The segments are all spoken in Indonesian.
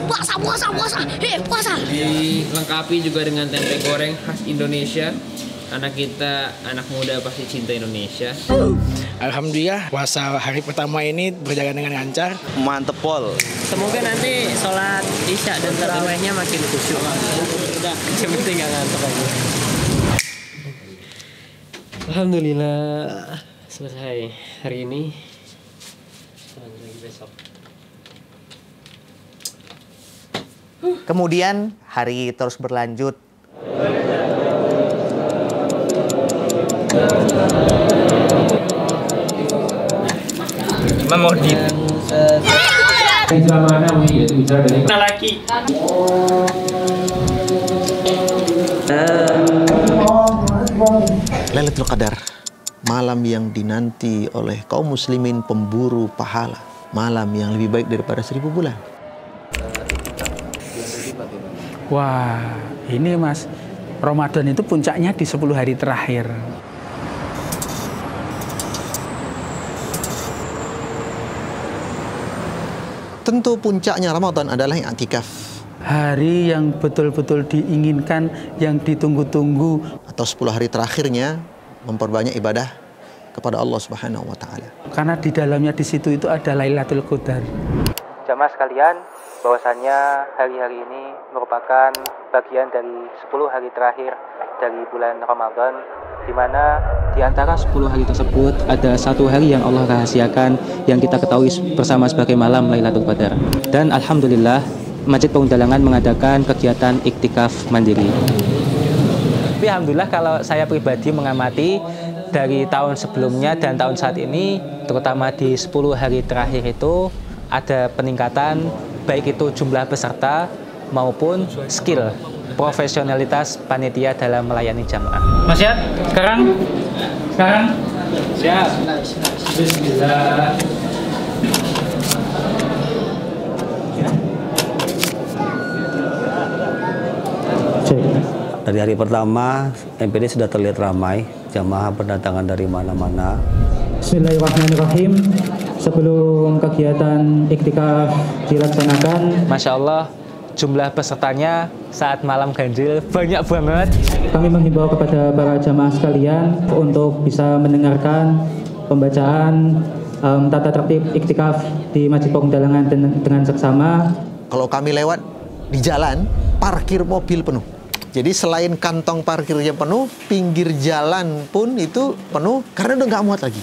Puasa, puasa, puasa. Puasa. Dilengkapi juga dengan tempe goreng khas Indonesia. Karena kita anak muda pasti cinta Indonesia. Alhamdulillah puasa hari pertama ini berjalan dengan lancar. Mantep pol. Semoga nanti sholat isya dan tarawehnya makin khusyuk. Udah, yang penting gak ngantuk aja. Alhamdulillah selesai hari ini. Lagi besok. Kemudian hari terus berlanjut. Mau di laki. Lailatul Qadar, malam yang dinanti oleh kaum muslimin pemburu pahala, malam yang lebih baik daripada 1000 bulan. Wah, ini Mas, Ramadan itu puncaknya di 10 hari terakhir. Tentu puncaknya Ramadan adalah yang i'tikaf. Hari yang betul-betul diinginkan, yang ditunggu-tunggu. Atau 10 hari terakhirnya memperbanyak ibadah kepada Allah Subhanahu wa taala. Karena di dalamnya di situ itu ada Lailatul Qadar. Jamaah sekalian, bahwasannya hari-hari ini merupakan bagian dari 10 hari terakhir dari bulan Ramadan, di mana di antara 10 hari tersebut ada satu hari yang Allah rahasiakan yang kita ketahui bersama sebagai malam Lailatul Qadar. Dan alhamdulillah Masjid Paundalangan mengadakan kegiatan iktikaf mandiri. Tapi alhamdulillah kalau saya pribadi mengamati dari tahun sebelumnya dan tahun saat ini, terutama di 10 hari terakhir itu ada peningkatan baik itu jumlah peserta maupun skill, profesionalitas panitia dalam melayani jamaah. Mas Yat, sekarang? Siap. Bismillah. Dari hari pertama, MPD sudah terlihat ramai, jamaah berdatangan dari mana-mana. Bismillahirrahmanirrahim. Sebelum kegiatan iktikaf dilaksanakan, Masya Allah, jumlah pesertanya saat malam ganjil banyak banget. kami menghimbau kepada para jamaah sekalian untuk bisa mendengarkan pembacaan tata tertib iktikaf di Masjid Paundalangan dengan seksama. Kalau kami lewat di jalan, parkir mobil penuh. Jadi selain kantong parkirnya penuh, pinggir jalan pun itu penuh karena udah nggak muat lagi.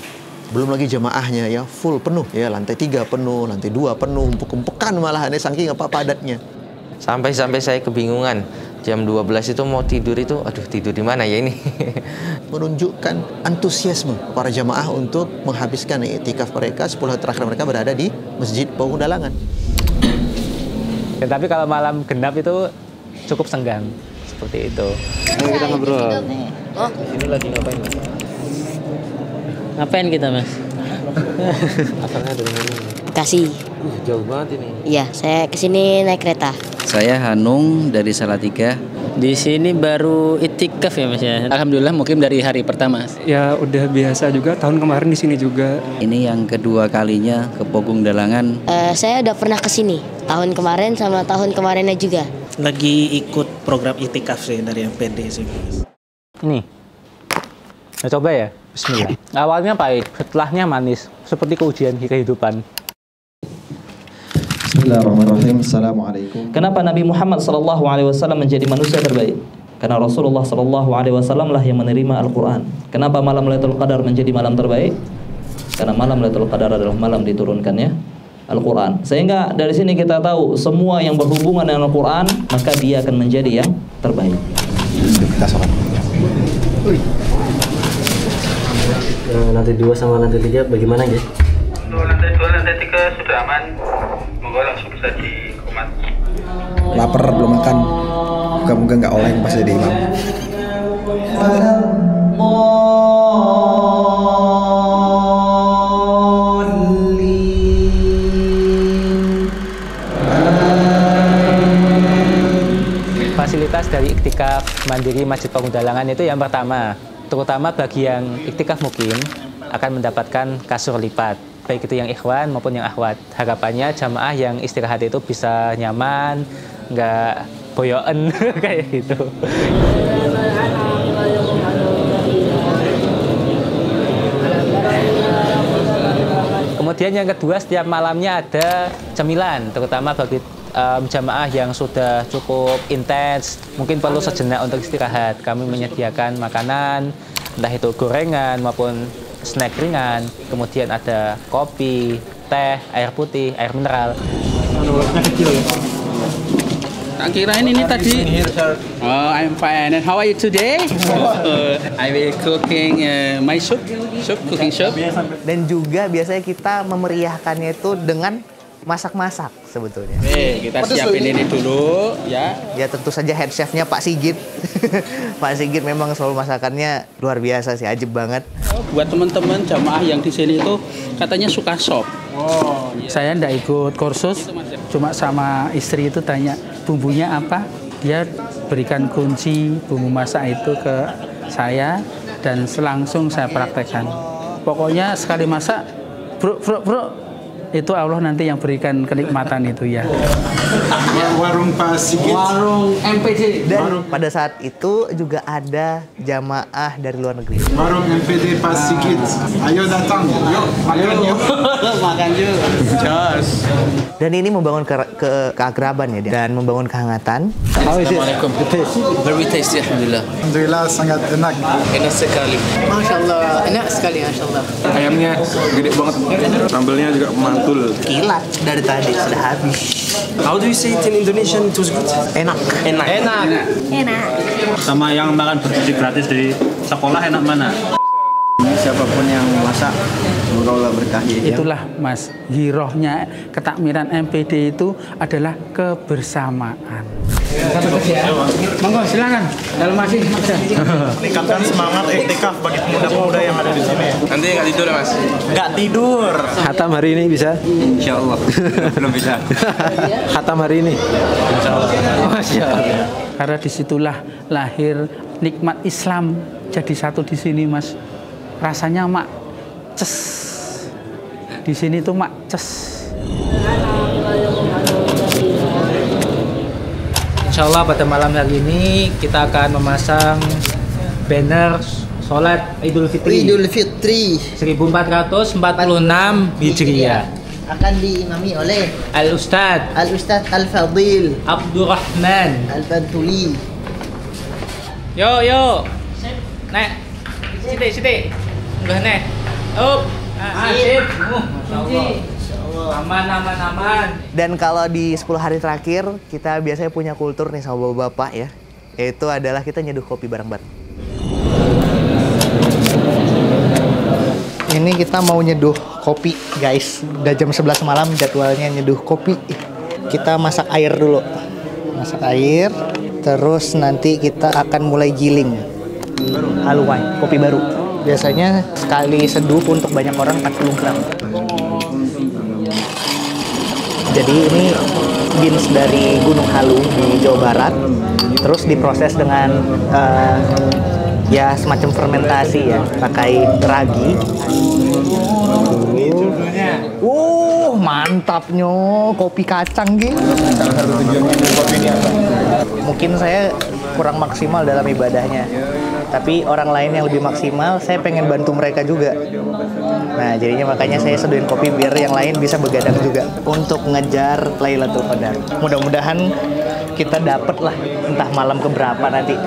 Belum lagi jamaahnya ya full penuh ya, lantai 3 penuh, lantai 2 penuh, empuk-empukan malahan saking apa padatnya. Sampai saya kebingungan. Jam 12 itu mau tidur itu, aduh tidur di mana ya ini? Menunjukkan antusiasme para jamaah untuk menghabiskan iktikaf mereka, 10 hari terakhir mereka berada di Masjid Paundalangan. Ya, tapi kalau malam genap itu cukup senggang seperti itu. Ayo kita ngobrol. Oh, Ini lagi ngapain, Mas? Ngapain kita, Mas? Asalnya dari mana? Bekasi. Jauh banget ini. Iya, saya kesini naik kereta. Saya Hanung dari Salatiga. Di sini baru itikaf ya, Mas ya. Alhamdulillah mukim dari hari pertama. Ya udah biasa juga, tahun kemarin di sini juga. Ini yang kedua kalinya ke Paundalangan. Saya udah pernah kesini tahun kemarin sama tahun kemarinnya juga. Lagi ikut program itikaf sih dari MPD sih. Ini. Nah, coba ya. Bismillah. Awalnya pahit, setelahnya manis, seperti keujian kehidupan. Bismillahirrahmanirrahim. Assalamualaikum. Kenapa Nabi Muhammad SAW menjadi manusia terbaik? Karena Rasulullah SAW lah yang menerima Al-Quran. Kenapa malam Lailatul Qadar menjadi malam terbaik? Karena malam Lailatul Qadar adalah malam diturunkannya Al-Quran. Sehingga dari sini kita tahu semua yang berhubungan dengan Al-Quran, maka dia akan menjadi yang terbaik. Kita sholat. Lantai 2 sama lantai 3 bagaimana ya? Lantai 2, lantai 3 sudah aman. Semoga langsung bisa dikumat. Lapar belum makan. Moga-moga nggak oleng pas jadi imam. Fasilitas dari iktikaf mandiri Masjid Paundalangan itu yang pertama, terutama bagi yang iktikaf mukim akan mendapatkan kasur lipat. baik itu yang ikhwan maupun yang akhwat. Harapannya jamaah yang istirahat itu bisa nyaman, nggak boyoen kayak gitu. Kemudian yang kedua, setiap malamnya ada cemilan, terutama bagi jamaah yang sudah cukup intens, mungkin perlu sejenak untuk istirahat. Kami menyediakan makanan, entah itu gorengan maupun snack ringan, kemudian ada kopi, teh, air putih, air mineral. Tak kirain ini tadi. Oh, I'm fine. And how are you today? I will cooking my soup, cooking soup. Dan juga biasanya kita memeriahkannya itu dengan masak-masak sebetulnya. Kita siapin ini dulu, ya. Ya tentu saja head chefnya Pak Sigit. Pak Sigit memang selalu masakannya luar biasa sih, ajib banget. Buat teman-teman jamaah yang di sini itu katanya suka sop. Oh, saya ndak ikut kursus, cuma sama istri itu tanya bumbunya apa, dia berikan kunci bumbu masak itu ke saya dan langsung saya praktekkan. Pokoknya sekali masak, bro, itu Allah nanti yang berikan kenikmatan itu ya. Warung Pak Sigit. Warung MPD. Dan pada saat itu juga ada jamaah dari luar negeri. Warung MPD Pak Sigit. Ayo datang, yuk makan yuk. Makan yuk. Jos. Dan ini membangun keakraban ya dan membangun kehangatan. Assalamualaikum. Very tasty, alhamdulillah. Alhamdulillah sangat enak. Enak sekali. Masya Allah, enak sekali, Masya Allah. Ayamnya gede banget, sambelnya juga mantul. Kilat dari tadi sudah habis. How do you say it in Indonesian? It was good. Enak. Enak. Enak. Sama yang makan bergizi gratis dari sekolah enak mana? Siapapun yang masak, semoga Allah berkahi. Itulah Mas, girohnya ketakmiran MPD itu adalah kebersamaan. Monggo silakan. Dalam masih meningkatkan semangat iktikaf bagi pemuda-pemuda yang ada di sini. Nanti nggak tidur ya Mas? Nggak tidur. Khatam hari ini bisa? Insya Allah. Belum bisa. Khatam hari ini. Insya Allah. Masya Allah. Karena disitulah lahir nikmat Islam jadi satu di sini Mas. Rasanya mak ces. Di sini tuh mak ces. Insya Allah pada malam hari ini kita akan memasang banner sholat Idul Fitri 1446 Hijriah. Akan diimami oleh Al-Ustadz Al-Fadil Abdurrahman Al-Bantuli. Yo Nek Siti udah Nek sip. Aman. Dan kalau di 10 hari terakhir kita biasanya punya kultur nih sama bapak-bapak ya, yaitu adalah kita nyeduh kopi bareng-bareng. Ini kita mau nyeduh kopi guys, udah jam 11 malam jadwalnya nyeduh kopi. Kita masak air dulu, terus nanti kita akan mulai giling haluan kopi baru. Biasanya sekali seduh untuk banyak orang 40 gram. Jadi ini beans dari Gunung Halu di Jawa Barat, terus diproses dengan ya semacam fermentasi ya, pakai ragi. Mantapnya kopi kacang gitu. Mungkin saya kurang maksimal dalam ibadahnya, tapi orang lain yang lebih maksimal, saya pengen bantu mereka juga. Nah, jadinya makanya saya seduhin kopi biar yang lain bisa begadang juga untuk ngejar Lailatul Qadar. Mudah-mudahan kita dapet lah, entah malam keberapa nanti.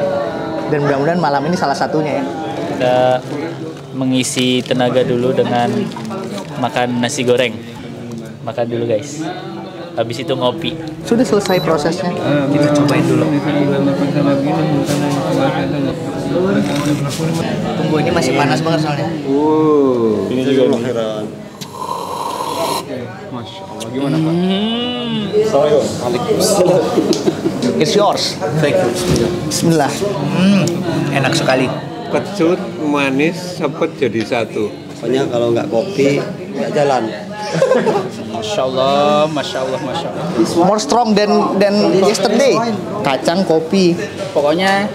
Dan mudah-mudahan malam ini salah satunya ya. Kita mengisi tenaga dulu dengan makan nasi goreng. Makan dulu guys. Habis itu ngopi. Sudah selesai prosesnya. Kita cobain dulu. Tunggu, ini masih panas banget soalnya. Ini juga akhiran. Masya Allah, gimana Pak? It's yours. Thank you. Bismillah. Enak sekali. Kecut, manis, sepet jadi satu. Pokoknya kalau nggak kopi, nggak jalan. Masya Allah. More strong than yesterday. Kacang, kopi. Pokoknya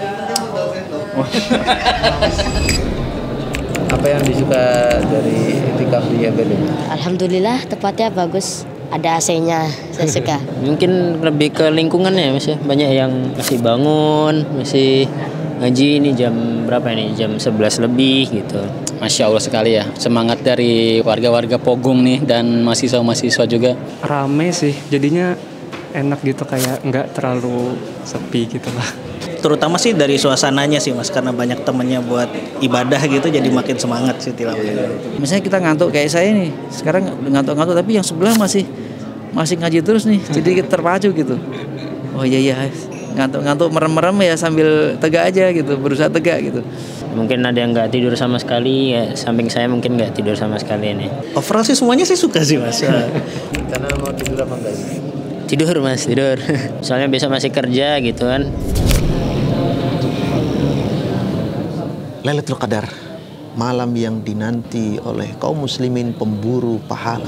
Apa yang disuka dari iktikaf di MPD? Alhamdulillah tempatnya bagus. Ada AC-nya, saya suka. Mungkin lebih ke lingkungannya Mas ya. Banyak yang masih bangun, masih ngaji ini jam berapa ini? Jam 11 lebih gitu. Masya Allah sekali ya. Semangat dari warga-warga Pogung nih dan mahasiswa-mahasiswa juga. Rame sih, jadinya enak gitu, kayak nggak terlalu sepi gitu lah. Terutama sih dari suasananya sih Mas, karena banyak temennya buat ibadah gitu, jadi makin semangat sih tilawahnya. Misalnya kita ngantuk kayak saya nih, sekarang ngantuk-ngantuk tapi yang sebelah masih ngaji terus nih, jadi kita terpacu gitu. Oh iya ngantuk-ngantuk merem-merem ya sambil tegak aja gitu, berusaha tegak gitu. Mungkin ada yang nggak tidur sama sekali, ya samping saya mungkin nggak tidur sama sekali nih. Overall sih semuanya sih suka sih Mas. Karena mau tidur apa enggak? Tidur Mas, tidur. Soalnya besok masih kerja gitu kan. Lailatul Qadar, malam yang dinanti oleh kaum muslimin pemburu pahala,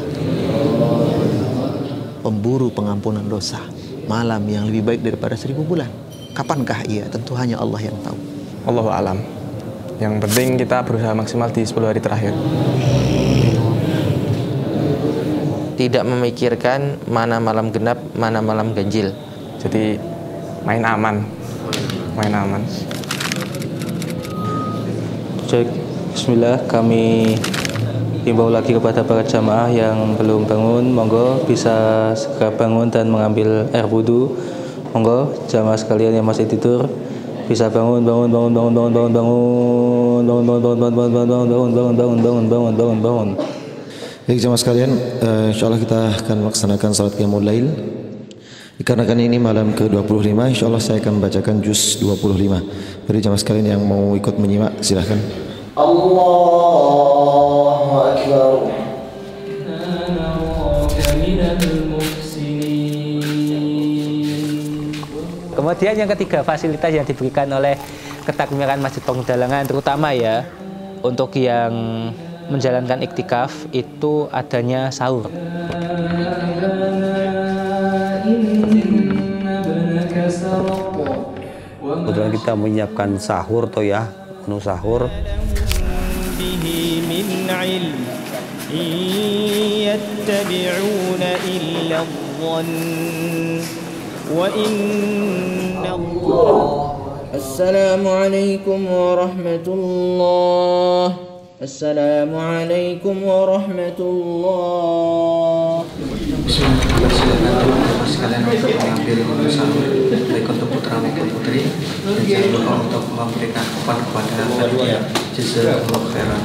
pemburu pengampunan dosa, malam yang lebih baik daripada 1000 bulan. Kapankah ia? Tentu hanya Allah yang tahu. Allahu a'lam. Yang penting kita berusaha maksimal di 10 hari terakhir. Tidak memikirkan mana malam genap, mana malam ganjil. Jadi main aman. Cek, bismillah, kami himbau lagi kepada para jamaah yang belum bangun, monggo bisa segera bangun dan mengambil air wudhu. Monggo jamaah sekalian yang masih tidur bisa bangun. Baik jamaah sekalian, insyaallah kita akan melaksanakan salat qiyamul lail. Dikarenakan ini malam ke-25, insyaallah saya akan membacakan juz 25. Bagi jamaah sekalian yang mau ikut menyimak, silahkan. Allahu Akbar. Kemudian yang ketiga, fasilitas yang diberikan oleh ketakmiran Masjid Pengdalangan, terutama ya untuk yang menjalankan iktikaf itu adanya sahur. Kebetulan kita menyiapkan sahur toh ya, menu sahur. Assalamualaikum warahmatullahi wabarakatuh. Assalamualaikum warahmatullahi wabarakatuh. Sekalian untuk mengambil sahur baik untuk putra maupun putri, dan jangan lupa untuk memberikan kupon kepada panitia. Jazakallahu khairan.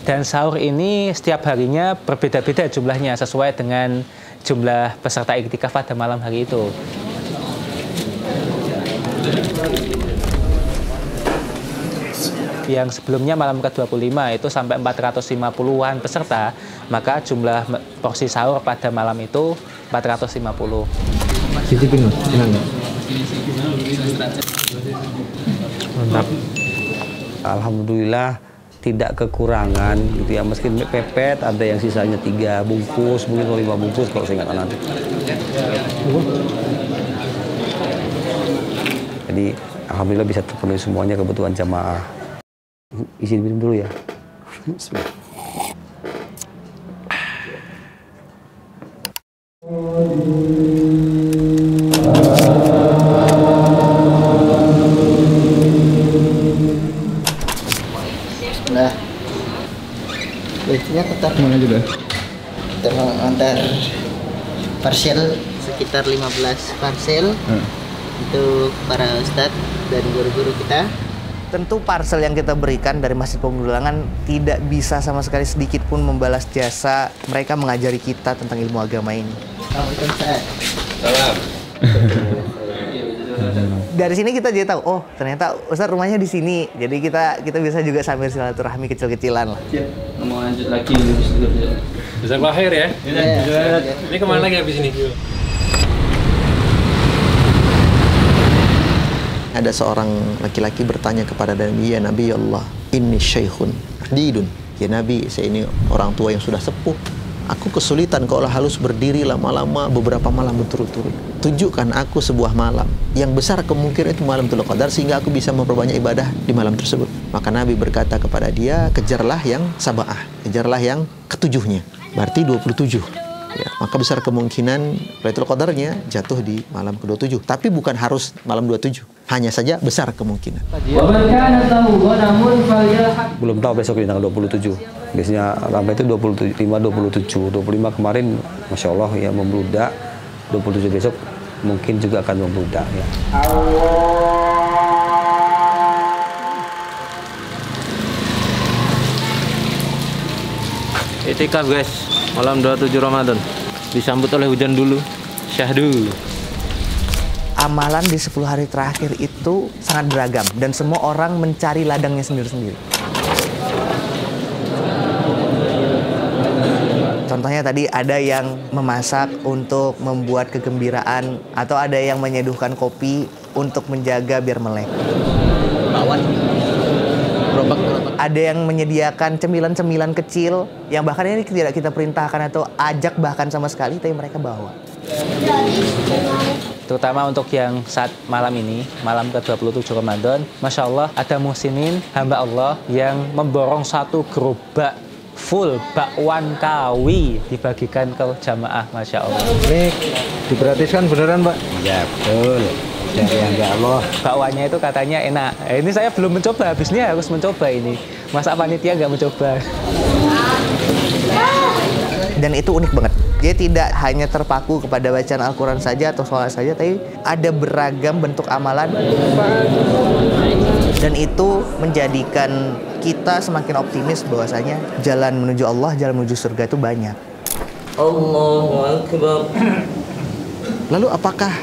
Dan sahur ini setiap harinya berbeda-beda jumlahnya sesuai dengan jumlah peserta iktikaf pada malam hari itu. Yang sebelumnya malam ke-25 itu sampai 450-an peserta, maka jumlah porsi sahur pada malam itu 450. Cicipin, senang nggak? Mantap. Alhamdulillah tidak kekurangan gitu ya, meski pepet ada yang sisanya 3 bungkus mungkin 5 bungkus kalau saya ingat nanti. Jadi alhamdulillah bisa terpenuhi semuanya kebutuhan jamaah. Izin minum dulu ya. Bismillah. Nah, biasanya tetap mana juga? Kita mengantar parcel sekitar 15 parcel untuk para ustadz dan guru-guru kita. Tentu parcel yang kita berikan dari Masjid Pengdalangan tidak bisa sama sekali sedikit pun membalas jasa mereka mengajari kita tentang ilmu agama ini. Salam. Dari sini kita jadi tahu, oh ternyata Ustaz rumahnya di sini. Jadi kita bisa juga sambil silaturahmi kecil-kecilan lah. Mau lanjut lagi bisa lahir ya. Ini kemana lagi habis ini? Ada seorang laki-laki bertanya kepada Nabi, ya Nabi Allah, inni syaikhun didun. Ya Nabi, saya ini orang tua yang sudah sepuh. Aku kesulitan kalau harus berdiri lama-lama beberapa malam berturut-turut. Tunjukkan aku sebuah malam yang besar kemungkinan itu malam Lailatul Qadar sehingga aku bisa memperbanyak ibadah di malam tersebut. Maka Nabi berkata kepada dia, kejarlah yang sab'ah, kejarlah yang ketujuhnya. Berarti 27. Ya, maka besar kemungkinan Lailatul Qadarnya jatuh di malam ke-27. Tapi bukan harus malam 27. Hanya saja besar kemungkinan. Belum tahu besok di tanggal 27. Biasanya ramai itu 25, 27, 25 kemarin Masya Allah ya membludak. 27 besok mungkin juga akan membludak ya. Itikaf guys, malam 27 Ramadan. Disambut oleh hujan dulu. Syahdu. Amalan di 10 hari terakhir itu sangat beragam dan semua orang mencari ladangnya sendiri-sendiri. Contohnya tadi ada yang memasak untuk membuat kegembiraan atau ada yang menyeduhkan kopi untuk menjaga biar melek. Ada yang menyediakan cemilan-cemilan kecil yang bahkan ini tidak kita perintahkan atau ajak bahkan sama sekali, tapi mereka bawa. Terutama untuk yang saat malam ini, malam ke-27 Ramadan, Masya Allah ada muhsinin, hamba Allah yang memborong satu gerobak full bakwan kawi dibagikan ke jamaah, Masya Allah. Ini digratiskan beneran, Pak? Ya, betul. Dari yang Allah. Bakwannya itu katanya enak. Ini saya belum mencoba, habisnya harus mencoba ini. Masa panitia nggak mencoba? Dan itu unik banget. Dia tidak hanya terpaku kepada bacaan Al-Quran saja atau sholat saja, tapi ada beragam bentuk amalan. Dan itu menjadikan kita semakin optimis bahwasanya jalan menuju Allah, jalan menuju surga itu banyak. Allahu Akbar. Lalu apakah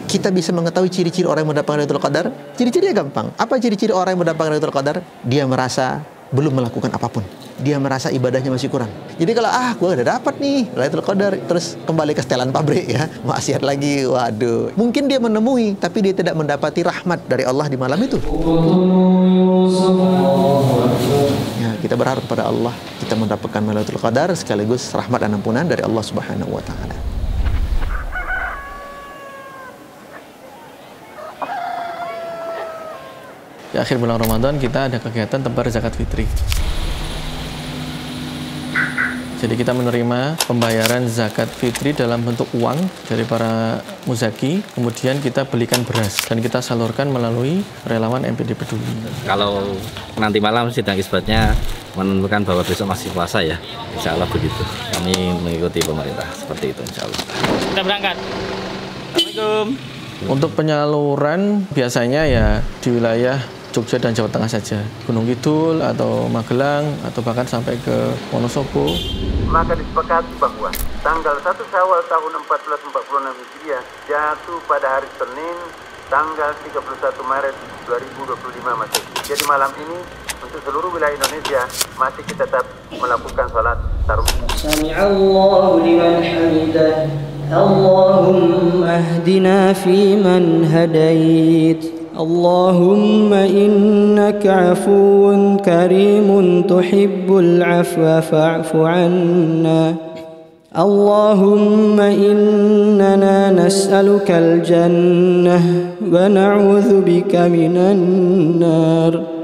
kita bisa mengetahui ciri-ciri orang yang mendapatkan Lailatul Qadar? Ciri-cirinya gampang. Apa ciri-ciri orang yang mendapatkan Lailatul Qadar? Dia merasa belum melakukan apapun. Dia merasa ibadahnya masih kurang. Jadi kalau gue udah dapat nih Lailatul Qadar, terus kembali ke setelan pabrik ya, maksiat lagi, waduh. Mungkin dia menemui, tapi dia tidak mendapati rahmat dari Allah di malam itu. Ya, kita berharap kepada Allah kita mendapatkan Lailatul Qadar sekaligus rahmat dan ampunan dari Allah Subhanahu wa taala. Di akhir bulan Ramadan kita ada kegiatan tebar zakat fitri. Jadi kita menerima pembayaran zakat fitri dalam bentuk uang dari para muzaki, kemudian kita belikan beras dan kita salurkan melalui relawan MPD Peduli. Kalau nanti malam sidang isbatnya menentukan bahwa besok masih puasa ya, insya Allah begitu. Kami mengikuti pemerintah seperti itu insya Allah. Kita berangkat. Assalamualaikum. Untuk penyaluran biasanya ya di wilayah Jogja dan Jawa Tengah saja, Gunung Kidul atau Magelang atau bahkan sampai ke Wonosobo. Maka disepakati bahwa tanggal 1 Syawal tahun 1446 Hijriah jatuh pada hari Senin tanggal 31 Maret 2025 Masehi. Jadi malam ini untuk seluruh wilayah Indonesia masih kita tetap melakukan sholat tarawih. Sami'allahu liman hamidah. Allahumma ahdina fi man hadait. اللهم إنك عفو كريم تحب العفو فاعف عنا اللهم إننا نسألك الجنة ونعوذ بك من النار.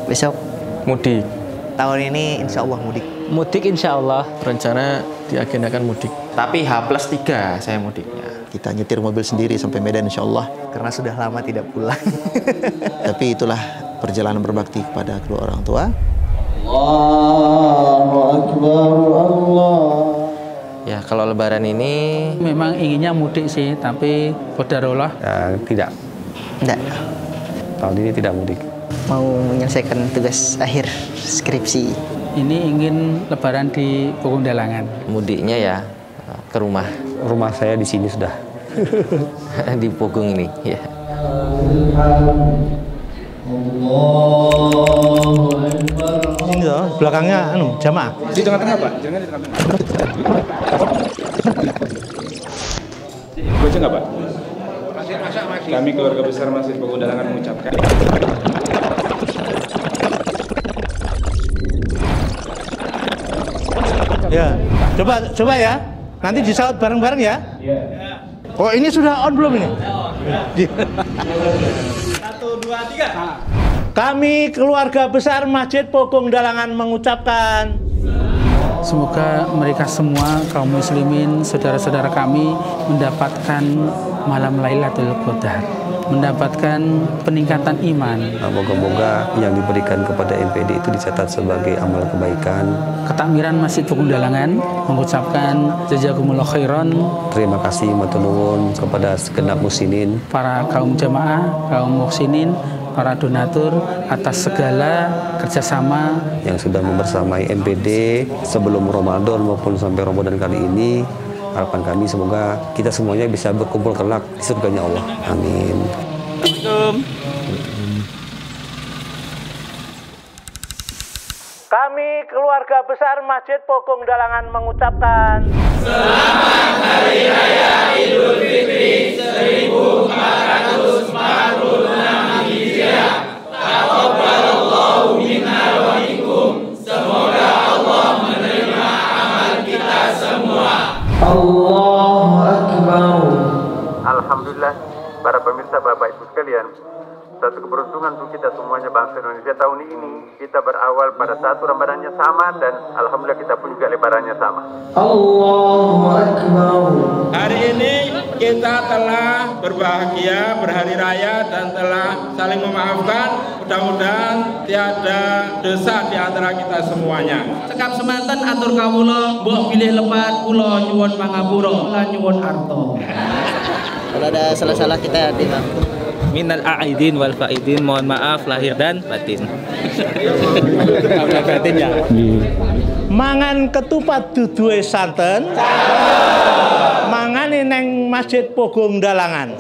Besok mudik. Tahun ini insya Allah mudik. Mudik insya Allah. Rencana diagendakan mudik. Tapi H+3 saya mudiknya. Kita nyetir mobil sendiri sampai Medan insya Allah. Karena sudah lama tidak pulang. Tapi itulah perjalanan berbakti kepada kedua orang tua. Allahu Akbar, Allah. Ya kalau Lebaran ini memang inginnya mudik sih, tapi qadarullah tidak. Tidak. Tahun ini tidak mudik. Mau menyelesaikan tugas akhir skripsi. Ini ingin Lebaran di Pegundalangan. Mudiknya ya ke rumah. Rumah saya di sini sudah. Di Pogung ini ya. Ini loh, belakangnya jamaah. Di tengah-tengah, Pak. Jangan di tengah-tengah. Baca nggak, Pak? Masih masak, Mas. Kami keluarga besar Masjid Pogung Dalangan mengucapkan. Ya, coba ya. Nanti disaut bareng-bareng ya. Iya. Oh, ini sudah on belum ini? 1, 2, 3. Kami keluarga besar Masjid Pogung Dalangan mengucapkan. Semoga mereka semua kaum muslimin, saudara-saudara kami mendapatkan malam Lailatul Qadar, mendapatkan peningkatan iman. Moga-moga yang diberikan kepada MPD itu dicatat sebagai amal kebaikan. Ketakmiran Masjid Pogung Dalangan mengucapkan jazakumullah khairan. Terima kasih matur nuwun kepada segenap muslimin, para kaum jamaah, kaum muhsinin, para donatur atas segala kerjasama yang sudah membersamai MPD sebelum Ramadan maupun sampai Ramadan kali ini. Harapan kami semoga kita semuanya bisa berkumpul kelak di surganya Allah. Amin. Kami keluarga besar Masjid Pogung Dalangan mengucapkan Selamat Hari Raya Idul Fitri 1446 Hijriah. Taqabbalallahu minna wa minkum. Semoga Allah menerima amal kita semua. Allahu Akbar. Alhamdulillah, para pemirsa Bapak Ibu sekalian, satu keberuntungan untuk kita semuanya bangsa Indonesia tahun ini. Kita berawal pada satu Ramadannya sama dan Alhamdulillah kita pun juga lebarannya sama. Allahu Akbar. Hari ini kita telah berbahagia, berhari raya dan telah saling memaafkan. Mudah-mudahan tiada dosa di antara kita semuanya. Cekap semanten atur kawula, mbok pilih lepat kula nyuwun pangapura lan nyuwun arta. Kalau ada salah-salah kita dimaaf. Minal a'idin wal faidin, mohon maaf lahir dan batin. mangan ketupat duduhe santen. Mangane neng Masjid Pogung Dalangan.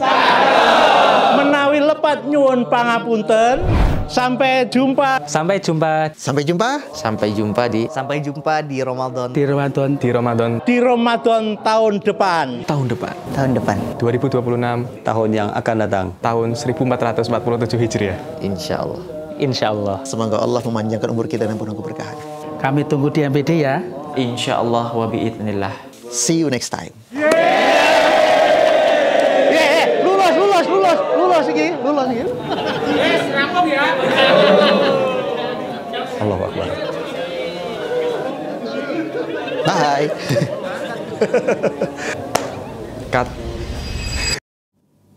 Menawi lepat nyuwun pangapunten. Sampai jumpa. Sampai jumpa. Sampai jumpa. Sampai jumpa di. Sampai jumpa di Ramadan. Di Ramadan. Di Ramadan. Di Ramadan tahun depan. Tahun depan. Tahun depan. 2026. Tahun yang akan datang. Tahun 1447 Hijriah. Insya Allah. Insya Allah. Semoga Allah memanjangkan umur kita dan penuh keberkahan. Kami tunggu di MPD ya. Insya Allah wa bi'idznillah. See you next time. Lulus iki. Yes, rampung ya. Allahu Akbar. Bye. Cut.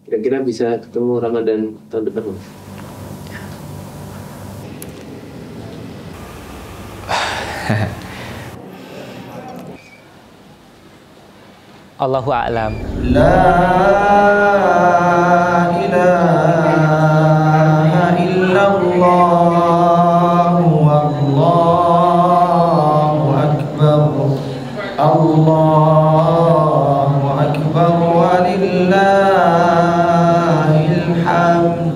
Kira-kira bisa ketemu Ramadan tahun depan, Mas? Allahu a'lam. La ilaha illallah wallahu akbar. Allahu akbar walillahil hamd.